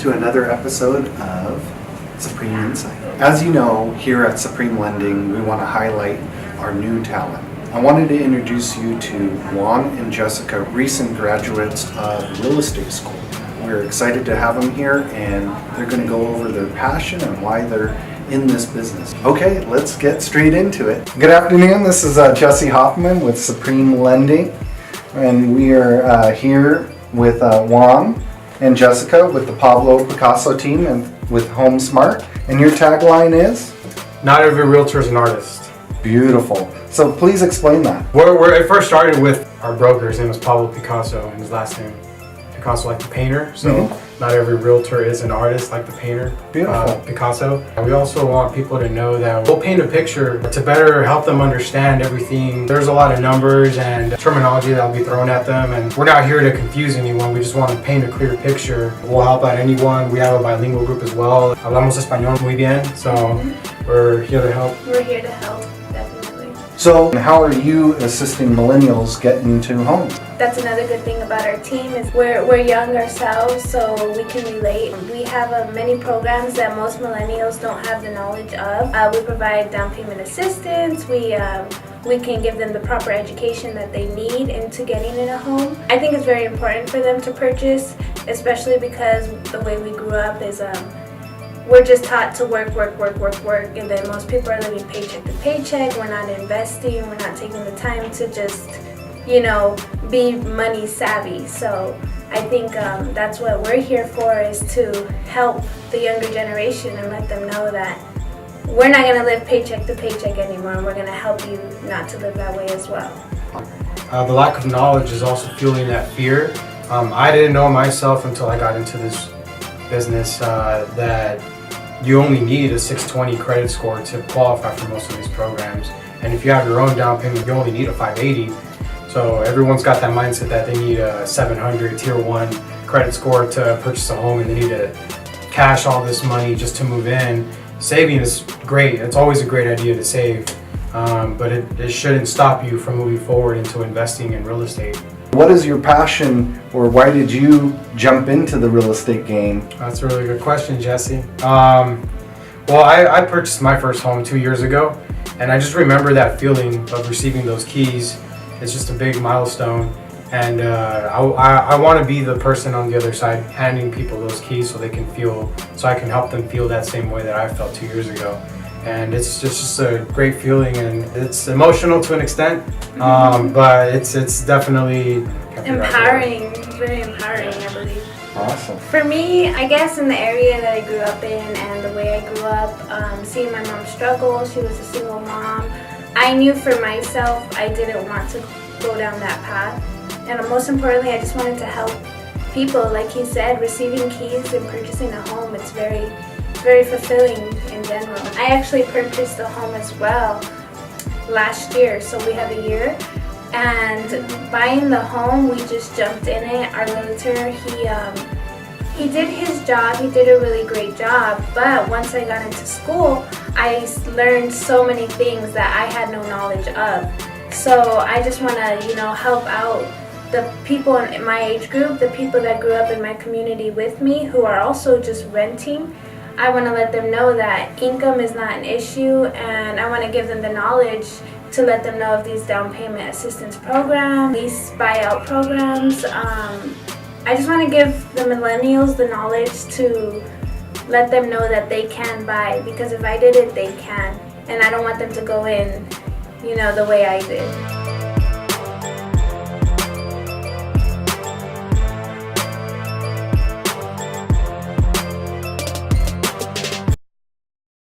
to another episode of Supreme Insight. As you know, here at Supreme Lending, we want to highlight our new talent. I wanted to introduce you to Juan and Jessica, recent graduates of real estate school. We're excited to have them here, and they're going to go over their passion and why they're in this business. Okay, let's get straight into it. Good afternoon, this is Jesse Hoffman with Supreme Lending, and we are here with Juan and Jessica with the Pablo Picasso team and with Home Smart. And your tagline is? Not every realtor is an artist. Beautiful. So please explain that. It first started with our broker. His name was Pablo Picasso, and his last name Picasso, like the painter. So not every realtor is an artist like the painter. Beautiful. Picasso. We also want people to know that we'll paint a picture to better help them understand everything. There's a lot of numbers and terminology that'll be thrown at them, and we're not here to confuse anyone. We just want to paint a clear picture. We'll help out anyone. We have a bilingual group as well. Hablamos español muy bien, so we're here to help. We're here to help, definitely. So how are you assisting millennials get into homes? That's another good thing about our team is we're young ourselves, so we can relate. We have many programs that most millennials don't have the knowledge of. We provide down payment assistance. We can give them the proper education that they need into getting in a home. I think it's very important for them to purchase, especially because the way we grew up is we're just taught to work, and then most people are living paycheck to paycheck. We're not investing. We're not taking the time to just, be money savvy. So I think that's what we're here for, is to help the younger generation and let them know that we're not going to live paycheck to paycheck anymore, and we're going to help you not to live that way as well. The lack of knowledge is also fueling that fear. I didn't know myself until I got into this business that you only need a 620 credit score to qualify for most of these programs. And if you have your own down payment, you only need a 580. So everyone's got that mindset that they need a 700 tier 1 credit score to purchase a home, and they need to cash all this money just to move in. Saving is great. It's always a great idea to save, but it shouldn't stop you from moving forward into investing in real estate. What is your passion, or why did you jump into the real estate game? That's a really good question, Jesse. Well, I purchased my first home 2 years ago, and I just remember that feeling of receiving those keys. It's just a big milestone, and I want to be the person on the other side handing people those keys so I can help them feel that same way that I felt 2 years ago. And it's just a great feeling, and it's emotional to an extent, but it's definitely empowering, very empowering, I believe. Awesome. For me, I guess in the area that I grew up in and the way I grew up, seeing my mom struggle, she was a single mom, I knew for myself I didn't want to go down that path. And most importantly, I just wanted to help people. Like he said, receiving keys and purchasing a home, it's very fulfilling in general. I actually purchased a home as well last year, so we have a year. And buying the home, we just jumped in it. Our realtor, he did his job. He did a really great job. But once I got into school, I learned so many things that I had no knowledge of. So I just want to, help out the people in my age group, the people that grew up in my community with me who are also just renting. I want to let them know that income is not an issue, and I want to give them the knowledge to let them know of these down payment assistance programs, lease buyout programs. I just want to give the millennials the knowledge to let them know that they can buy, because if I did it, they can. And I don't want them to go in, the way I did.